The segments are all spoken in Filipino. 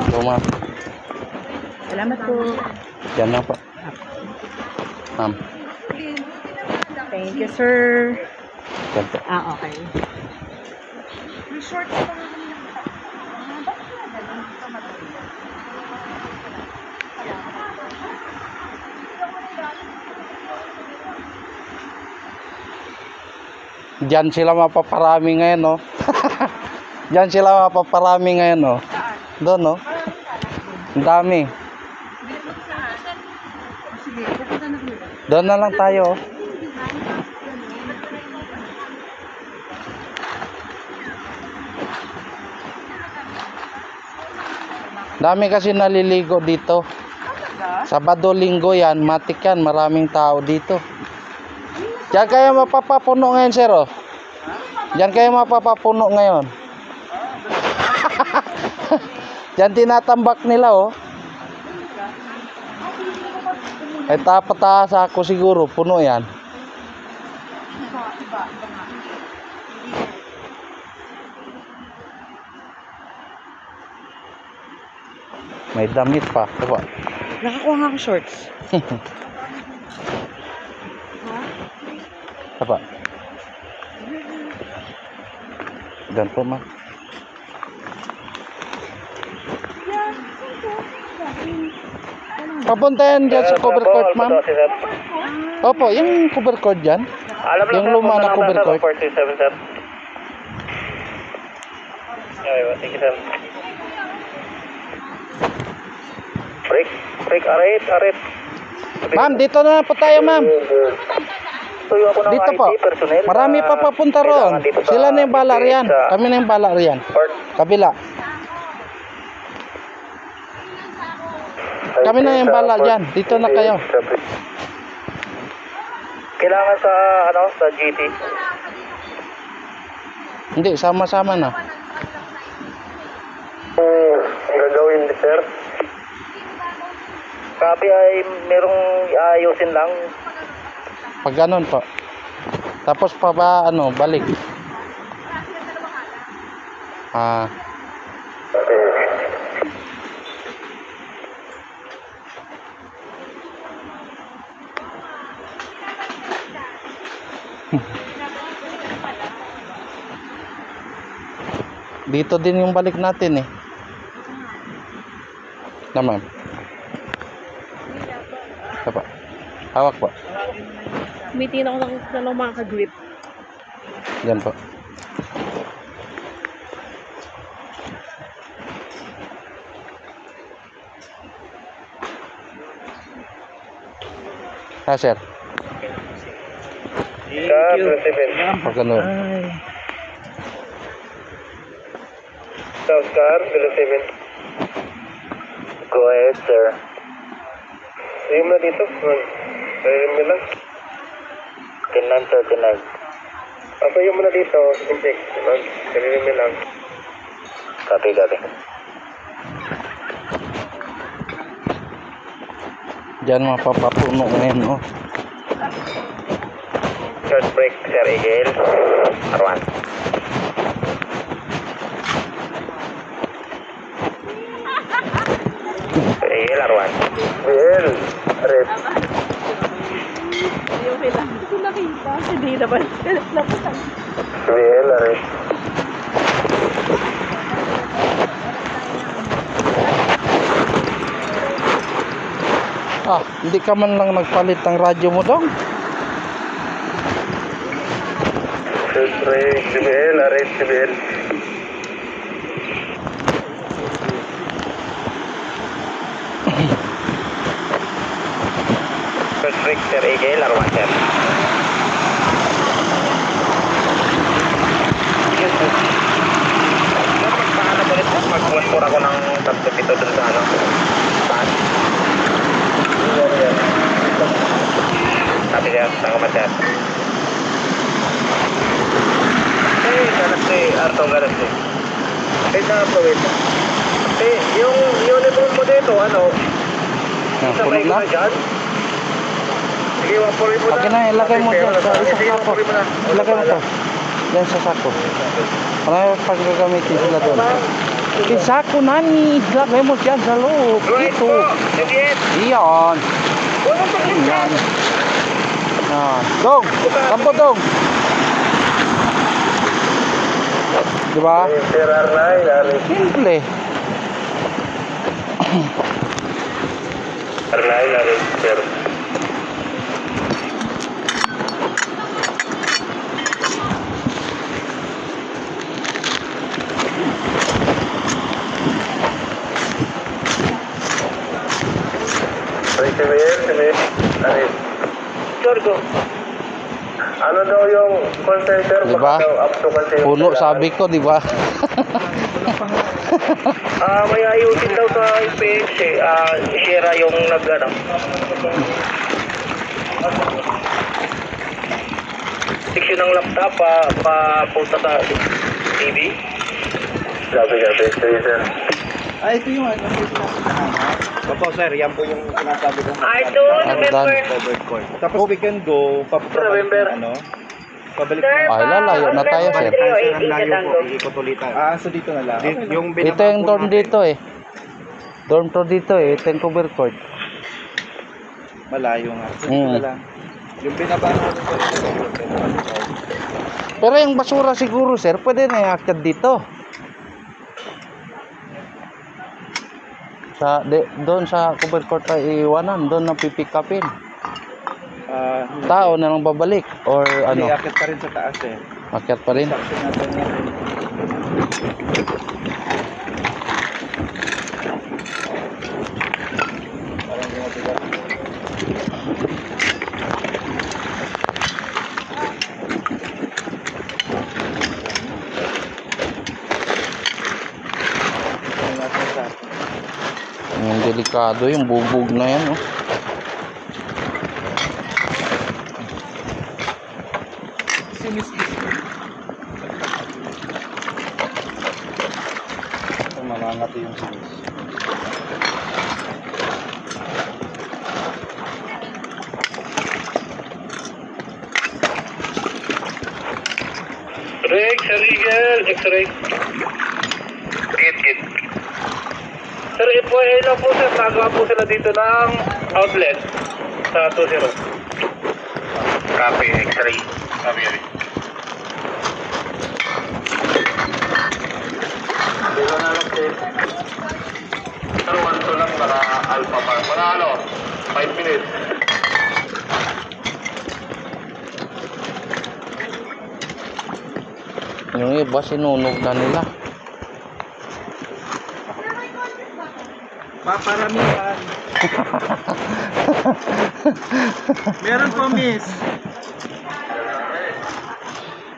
So, ma'am. Salamat po. Yan na po. Ma'am. Thank you, sir. Yan po. Okay. Short pa nga kami ng Diyan sila mapaparami ngayon, no? Diyan sila mapaparami ngayon, no? Doon, no? Ang dami. Sige, pupunta na kami. Doon na lang tayo. Dami kasi naliligo dito. Sabado, Linggo yan. Matik yan. Maraming tao dito. Diyan kayo mapapapuno ngayon, sir, oh. Diyan kayo mapapapuno ngayon. Diyan tinatambak nila, oh. Ay tapataas ako siguro. Puno yan. May damit pa. Diba? Nakakuha nga ako shorts. Apa? Dan po, ma'am. Papunta yan dyan sa cover court, ma'am. Opo, yung cover court dyan. Yung luma na cover court. 47, sir. Thank you, sir. Break, arit. Ma'am, dito na po tayo, ma'am. Dito po. Marami pa papunta roon. Sila na yung bala riyan. Kami na yung bala riyan. Kabila. Kami na yung bala dyan. Dito na kayo. Kailangan sa, sa GT. Hindi, sama-sama na. Gagawin, sir. Copy ay merong ayusin lang. Pag ganun po. Tapos pa ba, balik. Dito din yung balik natin, eh. Naman. Apa? Hawak po. Umitin ako ng mga ka-grip. Yan po. Sir. Pag ganun. Oscar, 7. Go ahead, sir. Sayo mo na dito. Sayo mo lang. 10-9-39. Sayo mo na dito. Check. Sayo mo lang. Copy. Diyan mapapapuno ngayon, oh. Short break, Sir Egel. R1. Sir Egel, R1. Egel, red. Okay lang. Hindi ko nakita. Hindi naman. Laputan. Egel, red. Hindi ka man lang nagpalit ng radyo mo dong. Short break, Egel, red, Egel. Short break, Sir Egel, R1, sir. Paano mo rin mag-1-4 ako ng tatlo pito dun sa pass? Sabi siya, saan ka Galaxy, Arto Galaxy. Wait. Yung uniform mo dito, isabay ko Puno na na. dyan. Sige, wapurin mo na. Okay na, ilagay mo dyan sa isang sako. Ilagay mo to. Yan sa sako. Marami pag gagamitin sila doon. Isako nani. Lagay mo dyan sa loob. Ito. Juliet. Iyan. Iyan. Ah, dong. Kampo dong. Diba? Sir Arnay, Simple. Arnay, sir. Sorgo. Ano daw yung concern, sir? Diba? Baka daw up to kasi yung Puno kailangan. sabi ko, diba? May ayusin daw sa IPX eh. Sira yung nag-ano. Fiction ng laptop, papunta sa TV. Sabi, sir. Ito yung ano, yung Opo, sir, yan po yung sinasabi ko. Ito, November. Covered court. Tapos we can go, November. Pabalik Ay, lalayo na tayo, sir. Ang layo po, iikot ulitan. So dito na lang. Yung Ito yung dorm dito eh. Dorm to dito eh. Ito yung cover court. Malayo nga. So dito na lang. Yung binaba natin po, Pero yung basura siguro, sir, pwede na iakyat dito. Doon sa cover court ay iwanan, doon na pipick upin. Tao na lang babalik or ano, Iakit pa rin sa taas eh. akyat pa rin. Section natin yan. Parang ginagawa. Tingnan natin sa Yung delikado yung bubog na yan, oh. ito, malangati yung sinis. Rick, Sir Eagle, X-ray. Git. Sir, FYI lang po sir, nagawa po sila dito ng outlet sa 20. Copy, X-ray. Copy, Rick. Dito na lang sir. Sir, 1-2 lang para alpha pa. Para ano, 5 minutes. Yung iba sinunog na nila. Paparamihan. Meron po, miss.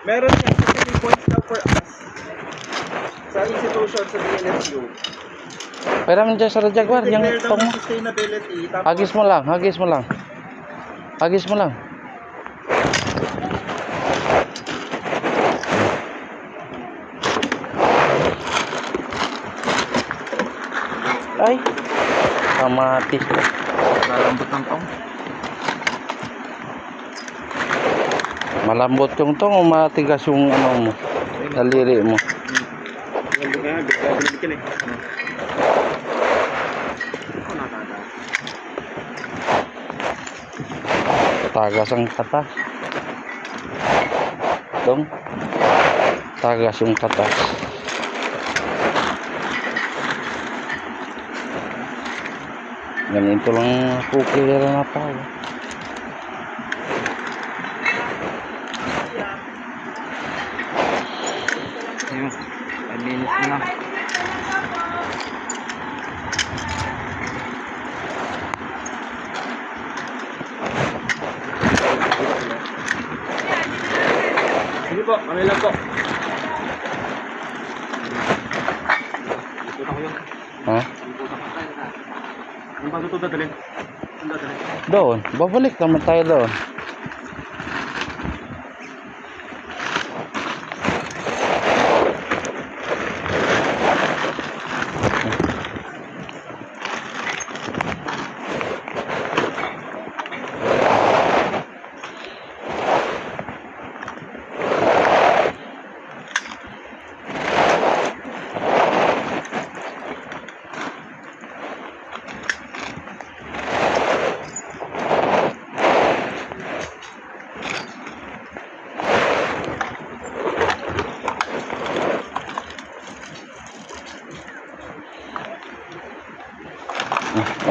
Meron yan. 3 points daw for us. Sa institution sa DLSU. Pero man dyan sa Jaguar, yung Declare daw tong ng sustainability. Tapos, hagis mo lang, hagis mo lang. Hagis mo lang. Ay, kamatis. lalambot ng tong. Malambot yung tong o matigas yung ano mo, daliri mo. Hindi nga, bigyan eh. Tagas ang katas. Dong. Tagas yung katas. Ganito lang kukilera na tao. Ayun, 5 minutes na lang. Sige po, kami lang po. Ikutan ko yun. Ha? Ano ba ito dadalhin? Ano dadalhin? Doon. Babalik naman tayo doon.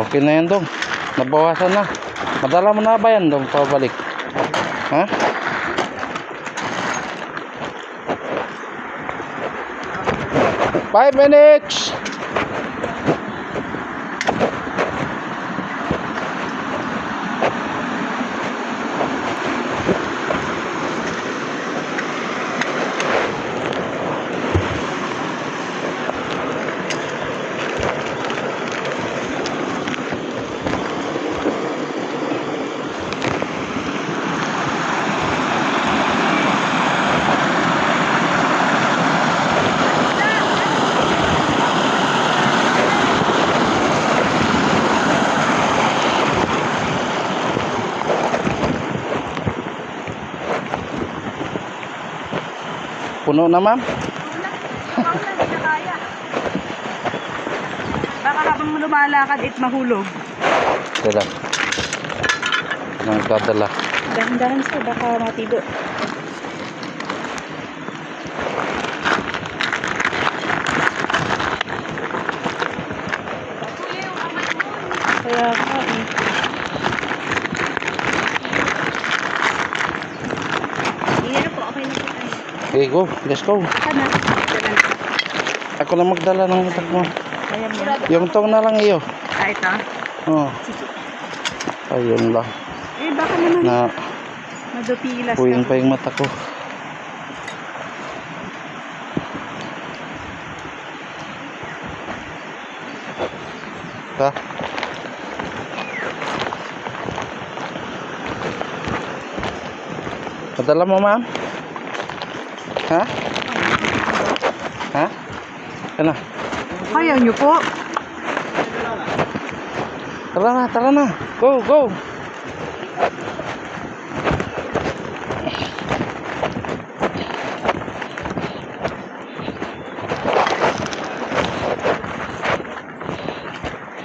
Okay na yan, Dong. Nabawasan na. Madala mo na ba yan, Dong, pabalik? Ha? Five minutes! Puno na, ma'am? Baka habang lumalakad, mahulog. Dala. Nagdadala. Dahan-dahan siya, baka matibo. Kaya ka eh. Iyan po, okay na po tayo. Okay, go. Let's go. Sana. Ako na magdala ng utak mo. Kaya mo. Yung tong na lang iyo. Ah, ito? Oh. Ayun lang. Eh, baka naman Na madupilas puwing pa yung mata ko. Ha? Padala mo, ma'am? Ha? Ha? Ano? Ayaw niyo po. Tara na, tara na. Go, go.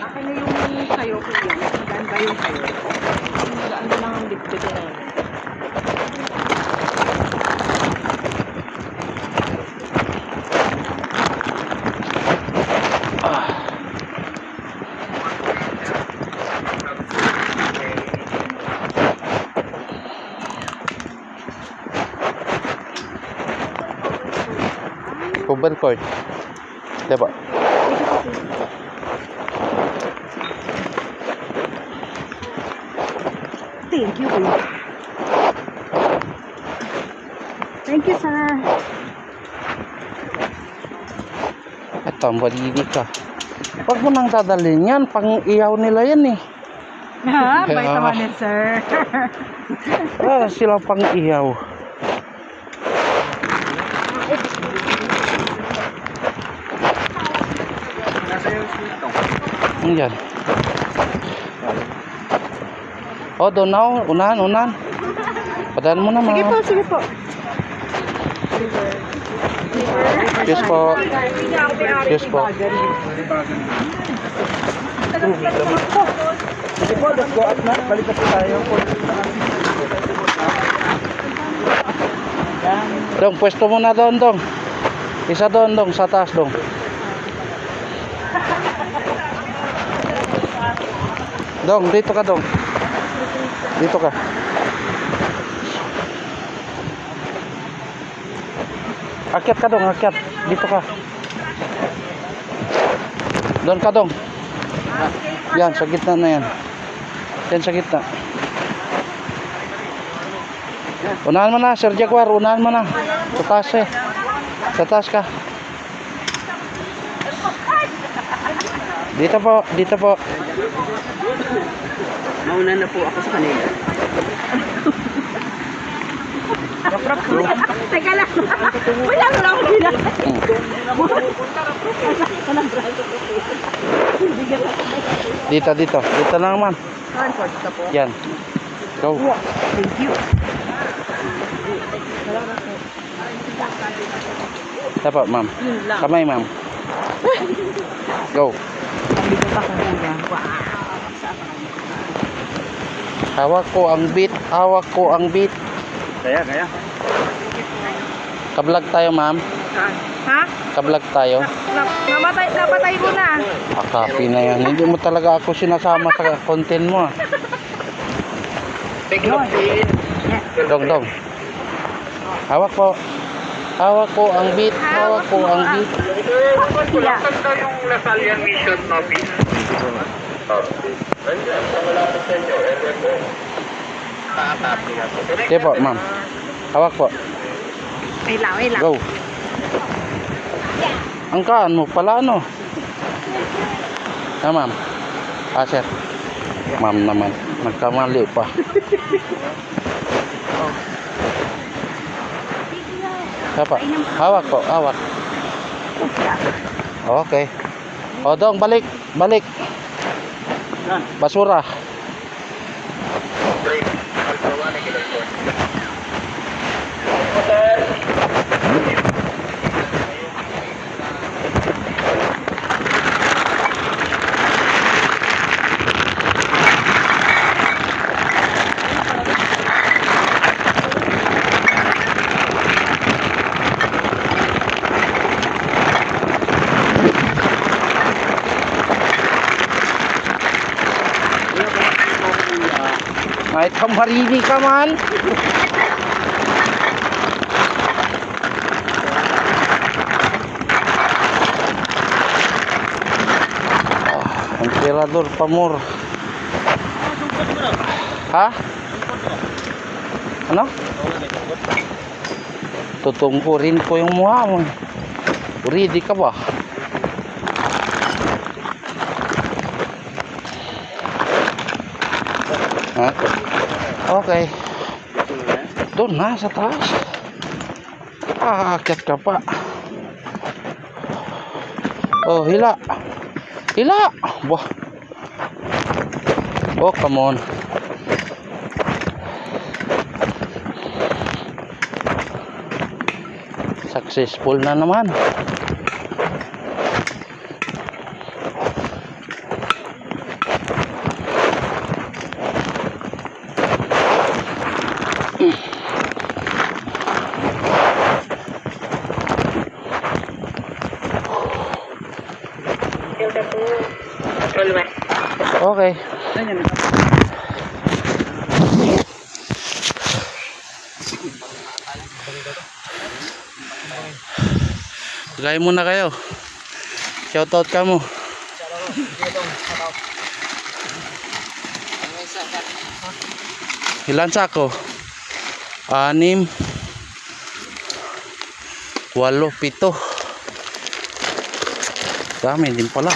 Akin na yung kayo ko yan. Maganda ba yung kayo? Maganda lang ang dibdib na yun. Cover cord. Diba? Thank you, kuya. Thank you, sir. Ito, ang balili ka. Huwag mo nang dadalhin yan. Pang-iyaw nila yan eh. Ha? Vitamin, sir. Wala silang pang-iyaw. Nasa yung sweet to. Yan. Oh, doon na. Oh. Unahan, unahan. Padaan mo na, Sige po, ma'am. sige po. Yes po. Yes po. Sige po, let's go up na. Balik na po tayo. Dong, pwesto mo na doon, Dong. Isa doon, Dong. Sa taas, Dong. Dong, dito ka, Dong. Dito ka. Akyat ka, Dong. Akyat. Dito ka. Doon ka, Dong. Yan, sa gitna na yan. Yan, sa gitna. Unahan mo na, Sir Jaguar. Unahan mo na. Sa taas eh. Sa taas ka. Dito po. Dito po. Mauna na po ako sa kanila. Teka lang. Wala mo lang ako bilang. Dito, dito. Dito na naman. Yan. Go. Thank you. Tapa, ma'am. Kamay, ma'am. Go. Dito pa ko kuya. Hawak ko ang beat. Hawak ko ang beat. Kaya. Kablog tayo, ma'am. Ha? Kablog tayo. Napatay ko na. Copy na yan. Hindi mo talaga ako sinasama sa content mo. Dong. Hawak po. Hawak ko ang beat. Hawak ko ang beat. Saan ka yung Lasallian Mission Office? Malapit sa inyo, LFO. Okay po, ma'am. Hawak po. Wait lang. Go. Angkaan mo pala, ano? Ah, ma'am. Ah, sir. Ma'am naman. Nagkamali pa. Apa? Hawak po, hawak. Okay. O, dong, balik. Basura. Kahit kamarini ka man. Emperador Pamor. Ha? Ano? Tutungkurin ko yung mukha mo. Ready ka ba? Ha? Okay. Doon na sa taas. Aakyat ka pa. Oh, hila. Wah. Oh, come on. Successful na naman. Okay. Lagay muna kayo. Shoutout ka mo. Ilan sako? 6, 8, 7. Dami din pala.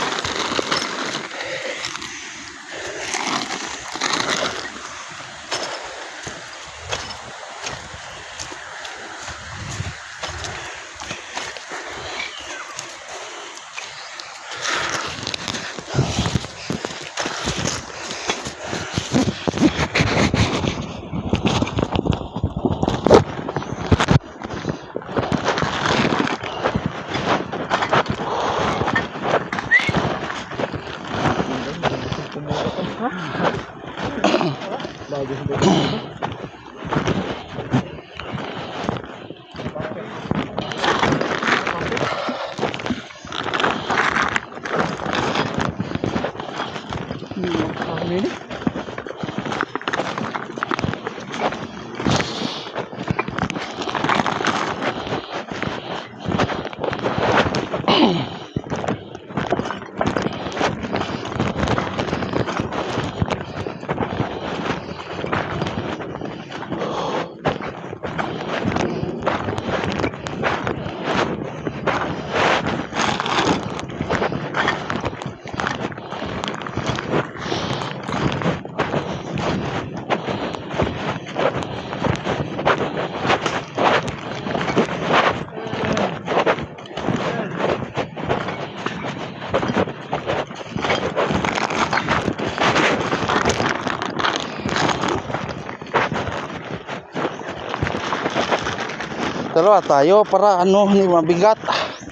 Dalawa tayo para ano, hindi mabigat.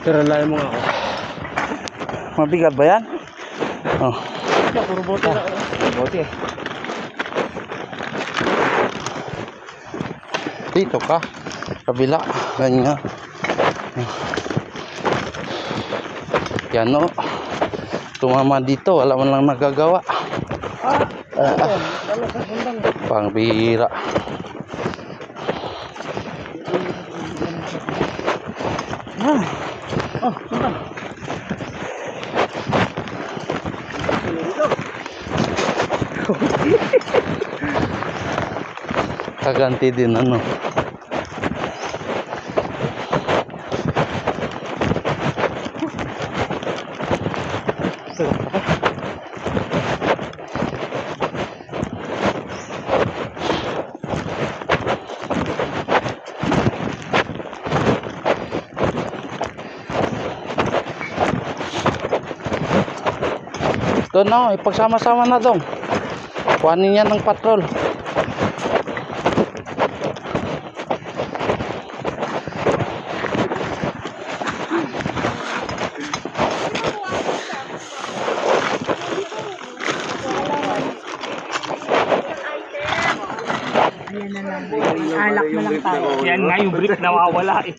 Pero layo mo nga ako. Mabigat ba yan? Oh. Puro bote na. Bote. Dito ka. Kabila. Ganyan. Yan o. Tumama dito, wala man lang nagagawa. Pangbihira. Kaganti din ano. Doon na, ipagsama-sama na dong. Kuhanin niya ng patrol. Yan na lang. Alak na lang tayo. Yan nga yung brick nawawala eh.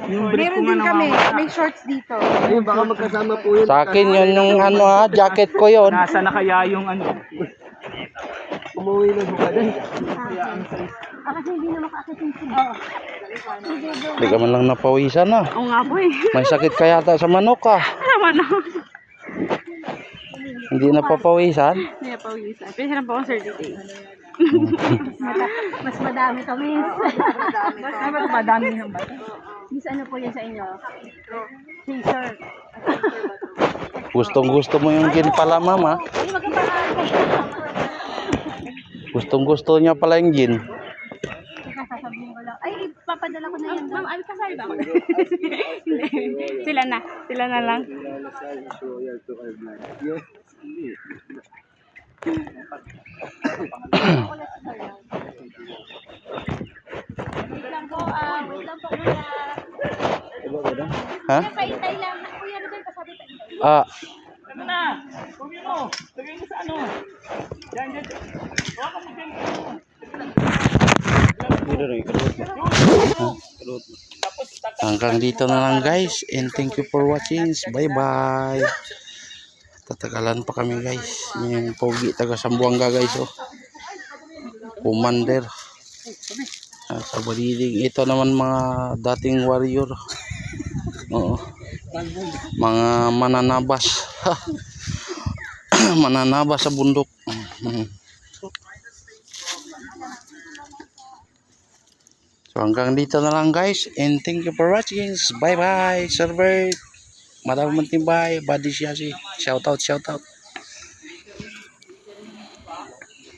Meron din kami. May shorts dito. Baka magkasama po yun. Sa akin yun yung ano ha, jacket ko yun. Nasa na kaya yung ano? Umuwi na buka din. Kasi hindi na makaakit yung sigaw. Hindi ka man lang napawisan na. Oo nga po eh. May sakit ka yata sa manok ah. Tama na. Hindi napapawisan. Hindi na pawisan. Pero siya na po akong certificate. Mas madami kami. Ay, ba't madami ng bata? Miss, ano po yun sa inyo? T-shirt. Gustong gusto mo yung gin pala mama. Ay, magkaparaan ko. Gustong gusto niya pala yung gin. Sasabihin ko lang. Ay, ipapadala ko na yan. Ma'am, ay kasali ba ako? Hindi. Sila na. Sila na lang. Wait lang po, wait lang po kuya. Ha? Paintay lang. Kuya, ano ba yung pasabi paintay? Ah, Ano na? Kunin mo. Lagay mo sa ano. Yan, yan. Hawakan mo dyan. hanggang dito na lang guys. And thank you for watching. Bye bye. Tatagalan pa kami guys. Yung pogi taga Sambuanga guys oh. Commander. Sa Baliling. Ito naman mga dating warrior. Oo. Mga mananabas. Mananabas sa bundok. So hanggang dito na lang guys. And thank you for watching. Bye bye. Server. Madam Mantibay. Badi Siasi. Shout out. Shout out.